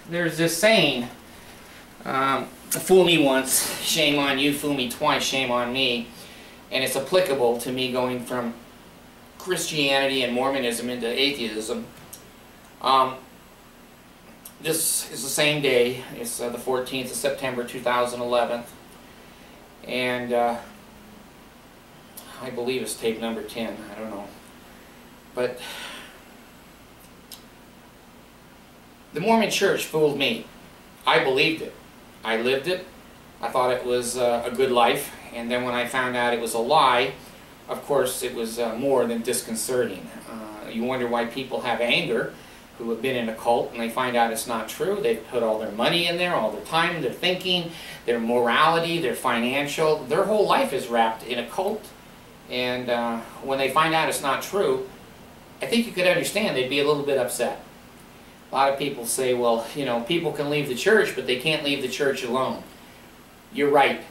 There's this saying, fool me once, shame on you, fool me twice, shame on me. And it's applicable to me going from Christianity and Mormonism into atheism. This is the same day. It's the 14th of September 2011. And I believe it's tape number 10. I don't know. But the Mormon Church fooled me. I believed it. I lived it. I thought it was a good life. And then when I found out it was a lie, of course it was more than disconcerting. You wonder why people have anger who have been in a cult and they find out it's not true. They've put all their money in there, all their time, their thinking, their morality, their financial. Their whole life is wrapped in a cult. And when they find out it's not true, I think you could understand they'd be a little bit upset. A lot of people say, well, you know, people can leave the church, but they can't leave the church alone. You're right.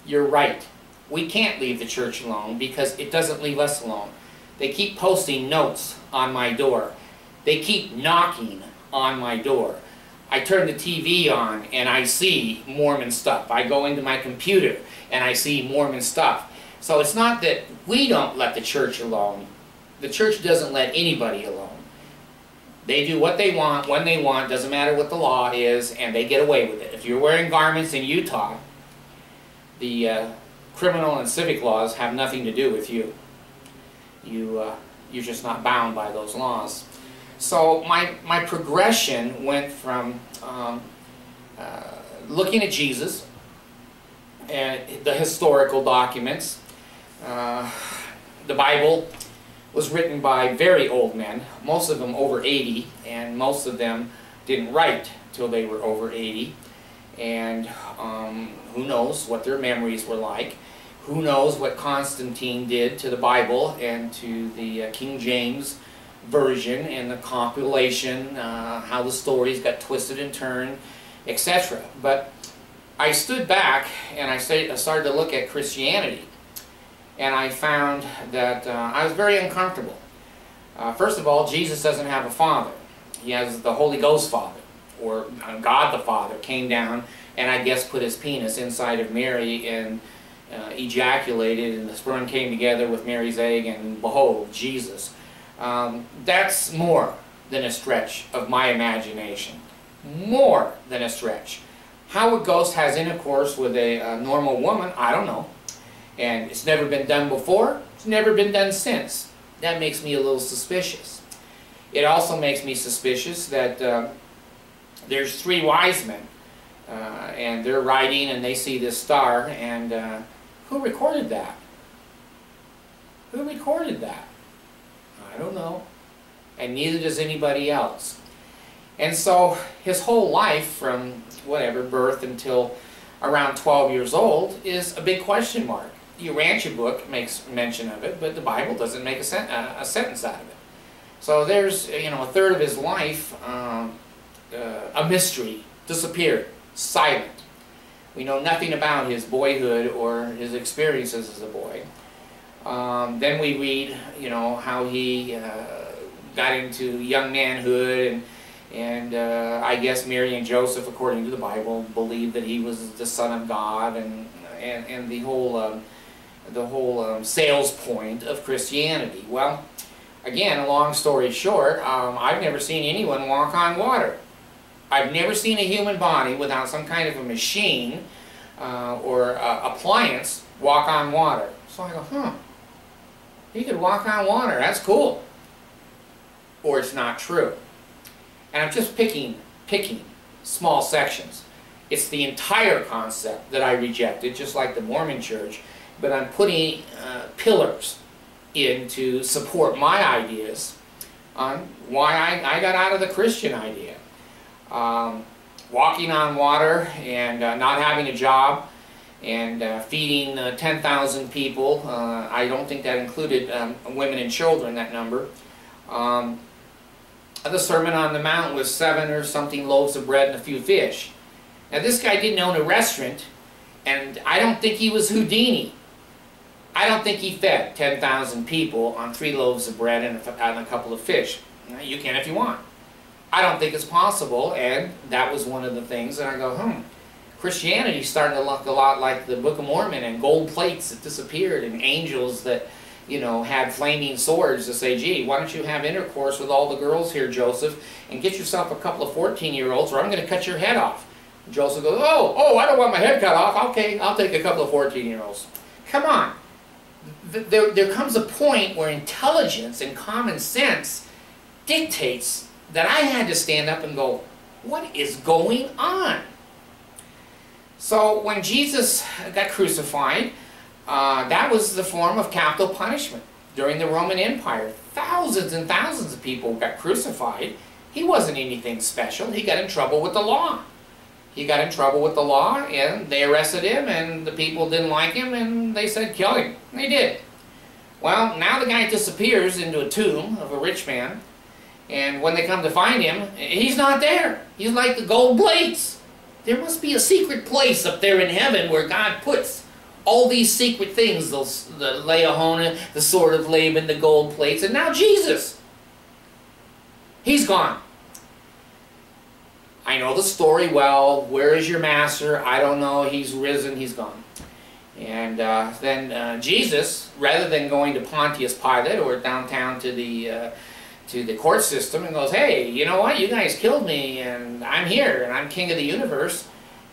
You're right. We can't leave the church alone because it doesn't leave us alone. They keep posting notes on my door. They keep knocking on my door. I turn the TV on and I see Mormon stuff. I go into my computer and I see Mormon stuff. So it's not that we don't let the church alone. The church doesn't let anybody alone. They do what they want, when they want, doesn't matter what the law is, and they get away with it. If you're wearing garments in Utah, the criminal and civic laws have nothing to do with you. You're just not bound by those laws. So my progression went from looking at Jesus and the historical documents. The Bible was written by very old men, most of them over 80, and most of them didn't write till they were over 80. And who knows what their memories were like. Who knows what Constantine did to the Bible and to the King James version and the compilation, how the stories got twisted and turned, etc. But I stood back and I started to look at Christianity, and I found that I was very uncomfortable. First of all, Jesus doesn't have a father. He has the Holy Ghost Father, or God the Father came down and I guess put his penis inside of Mary and ejaculated, and the sperm came together with Mary's egg, and behold, Jesus. That's more than a stretch of my imagination. More than a stretch. How a ghost has intercourse with a normal woman, I don't know. And it's never been done before, it's never been done since. That makes me a little suspicious. It also makes me suspicious that there's three wise men, and they're riding and they see this star, and who recorded that? Who recorded that? I don't know. And neither does anybody else. And so his whole life from whatever, birth until around 12 years old is a big question mark. The Urantia book makes mention of it, but the Bible doesn't make a sentence out of it. So there's, you know, a third of his life, a mystery, disappeared, silent. We know nothing about his boyhood or his experiences as a boy. Then we read, you know, how he got into young manhood, and I guess Mary and Joseph, according to the Bible, believed that he was the Son of God, and the whole sales point of Christianity. Well, again, a long story short, I've never seen anyone walk on water. I've never seen a human body without some kind of a machine or appliance walk on water. So I go, he could walk on water, that's cool. Or it's not true. And I'm just picking small sections. It's the entire concept that I rejected, just like the Mormon Church, but I'm putting pillars in to support my ideas on why I got out of the Christian idea. Walking on water and not having a job and feeding 10,000 people. I don't think that included women and children, that number. The Sermon on the Mount was 7 or something loaves of bread and a few fish. Now this guy didn't own a restaurant, and I don't think he was Houdini. I don't think he fed 10,000 people on 3 loaves of bread and a couple of fish. You can if you want. I don't think it's possible, and that was one of the things that I go, Christianity's starting to look a lot like the Book of Mormon, and gold plates that disappeared, and angels that, you know, had flaming swords to say, gee, why don't you have intercourse with all the girls here, Joseph, and get yourself a couple of 14-year-olds, or I'm going to cut your head off. And Joseph goes, oh, I don't want my head cut off. Okay, I'll take a couple of 14-year-olds. Come on. There comes a point where intelligence and common sense dictates that I had to stand up and go, what is going on? So when Jesus got crucified, that was the form of capital punishment. During the Roman Empire, thousands and thousands of people got crucified. He wasn't anything special. He got in trouble with the law. He got in trouble with the law, and they arrested him, and the people didn't like him, and they said, kill him. And they did. Well, now the guy disappears into a tomb of a rich man, and when they come to find him, he's not there. He's like the gold plates. There must be a secret place up there in heaven where God puts all these secret things, the Leahona, the sword of Laban, the gold plates, and now Jesus. He's gone. I know the story well. Where is your master? I don't know. He's risen. He's gone. And then Jesus, rather than going to Pontius Pilate or downtown to the court system and goes, hey, you know what? You guys killed me, and I'm here, and I'm king of the universe,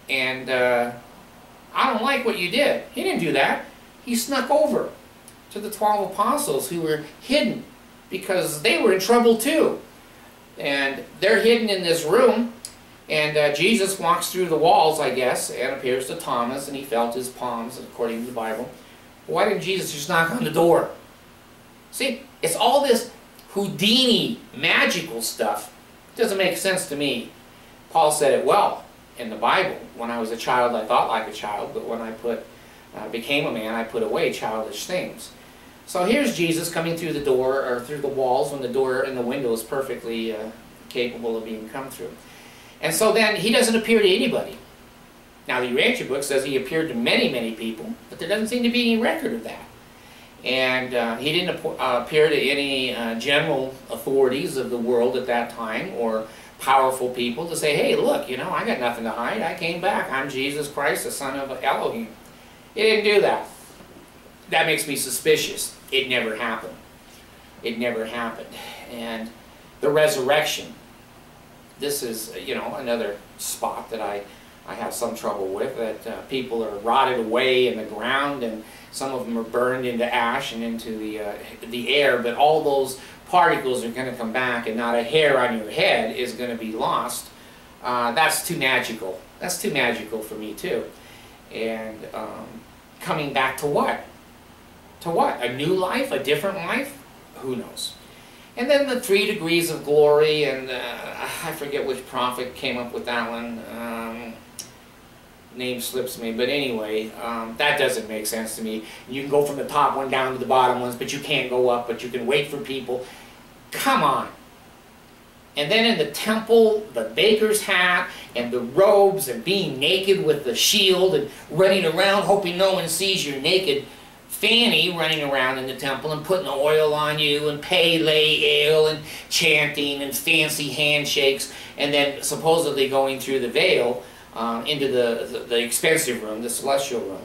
and I don't like what you did. He didn't do that. He snuck over to the 12 apostles who were hidden because they were in trouble too. And they're hidden in this room, and Jesus walks through the walls, I guess, and appears to Thomas, and he felt his palms, according to the Bible. Why didn't Jesus just knock on the door? See, it's all this Houdini, magical stuff. It doesn't make sense to me. Paul said it well in the Bible. When I was a child, I thought like a child, but when I became a man, I put away childish things. So here's Jesus coming through the door, or through the walls, when the door and the window is perfectly capable of being come through. And so then he doesn't appear to anybody. Now the Urantia book says he appeared to many, many people, but there doesn't seem to be any record of that. And he didn't appear to any general authorities of the world at that time, or powerful people, to say, hey, look, you know, I got nothing to hide. I came back. I'm Jesus Christ, the Son of Elohim. He didn't do that. That makes me suspicious. It never happened. It never happened. And the resurrection, this is, you know, another spot that I have some trouble with, that people are rotted away in the ground, and some of them are burned into ash and into the air, but all those particles are going to come back, and not a hair on your head is going to be lost. That's too magical. That's too magical for me too. And coming back to what? To what? A new life? A different life? Who knows? And then the 3 degrees of glory, and I forget which prophet came up with that one. Name slips me, but anyway, that doesn't make sense to me. You can go from the top one down to the bottom ones, but you can't go up, but you can wait for people. Come on. And then in the temple, the baker's hat, and the robes, and being naked with the shield, and running around hoping no one sees your naked fanny running around in the temple, and putting oil on you, and pele ale, and chanting, and fancy handshakes, and then supposedly going through the veil into the expensive room, the celestial room.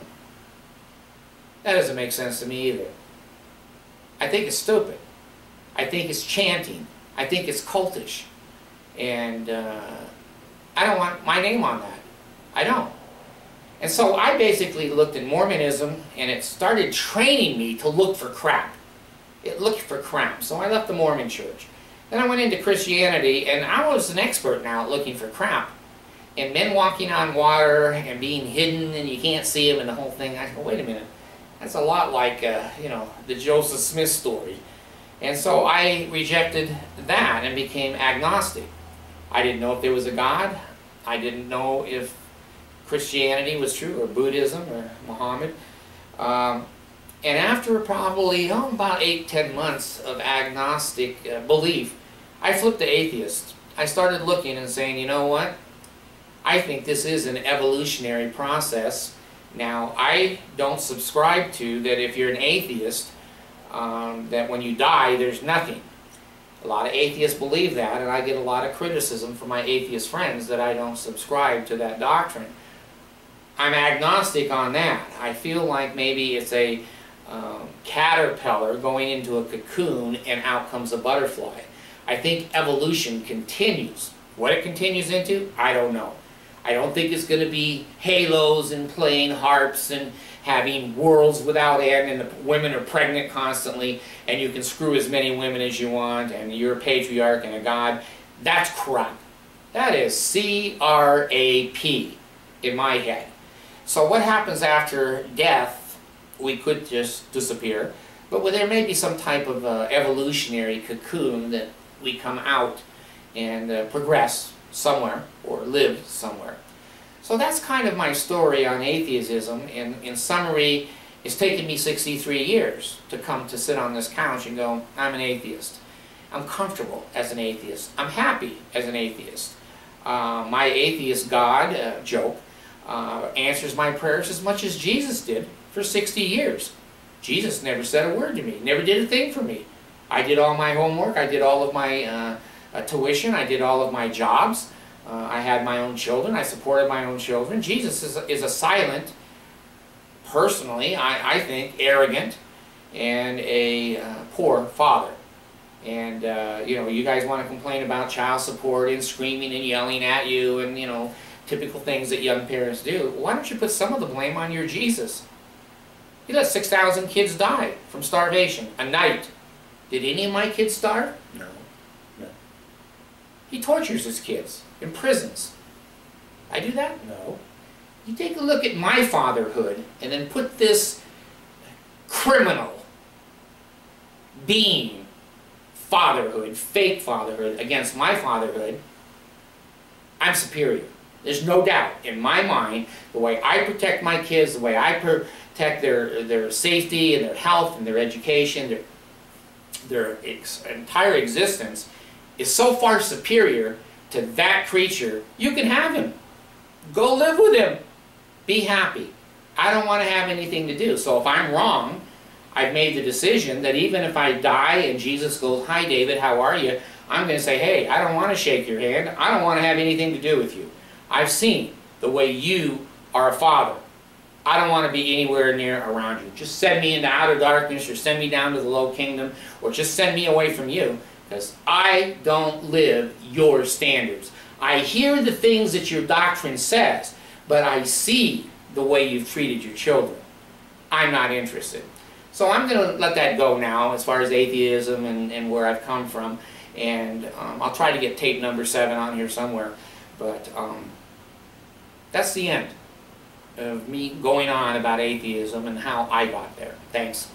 That doesn't make sense to me either. I think it's stupid. I think it's chanting. I think it's cultish. And I don't want my name on that. I don't. And so I basically looked at Mormonism, and it started training me to look for crap. It looked for crap. So I left the Mormon church. Then I went into Christianity, and I was an expert now at looking for crap. And men walking on water and being hidden, and you can't see them, and the whole thing. I go, wait a minute. That's a lot like, you know, the Joseph Smith story. And so I rejected that and became agnostic. I didn't know if there was a God. I didn't know if Christianity was true, or Buddhism, or Muhammad. And after probably about 8-10 months of agnostic belief, I flipped to atheist. I started looking and saying, you know what? I think this is an evolutionary process. Now, I don't subscribe to that if you're an atheist, that when you die, there's nothing. A lot of atheists believe that, and I get a lot of criticism from my atheist friends that I don't subscribe to that doctrine. I'm agnostic on that. I feel like maybe it's a caterpillar going into a cocoon and out comes a butterfly. I think evolution continues. What it continues into, I don't know. I don't think it's going to be halos and playing harps and having worlds without end, and the women are pregnant constantly, and you can screw as many women as you want, and you're a patriarch and a god. That's crap. That is C-R-A-P in my head. So what happens after death, we could just disappear, but there may be some type of evolutionary cocoon that we come out and progress somewhere or live somewhere. So that's kind of my story on atheism. In summary, it's taken me 63 years to come to sit on this couch and go, I'm an atheist. I'm comfortable as an atheist. I'm happy as an atheist. My atheist God, joke, answers my prayers as much as Jesus did for 60 years. Jesus never said a word to me, never did a thing for me. I did all my homework, I did all of my tuition, I did all of my jobs. I had my own children, I supported my own children. Jesus is a silent, personally, I think, arrogant, and a poor father. And, you know, you guys want to complain about child support and screaming and yelling at you and, you know, typical things that young parents do. Why don't you put some of the blame on your Jesus? He let 6,000 kids die from starvation a night. Did any of my kids starve? No. No. He tortures his kids in prisons. I do that? No. You take a look at my fatherhood and then put this criminal being fatherhood, fake fatherhood, against my fatherhood. I'm superior. There's no doubt in my mind. The way I protect my kids, the way I protect their safety and their health and their education, their entire existence is so far superior to that creature. You can have him. Go live with him. Be happy. I don't want to have anything to do. So if I'm wrong, I've made the decision that even if I die and Jesus goes, "Hi David, how are you?" I'm going to say, "Hey, I don't want to shake your hand. I don't want to have anything to do with you. I've seen the way you are a father. I don't want to be anywhere near around you. Just send me into outer darkness, or send me down to the low kingdom, or just send me away from you, because I don't live your standards. I hear the things that your doctrine says, but I see the way you've treated your children. I'm not interested." So I'm going to let that go now as far as atheism and where I've come from. And I'll try to get tape number 7 on here somewhere. But that's the end of me going on about atheism and how I got there. Thanks.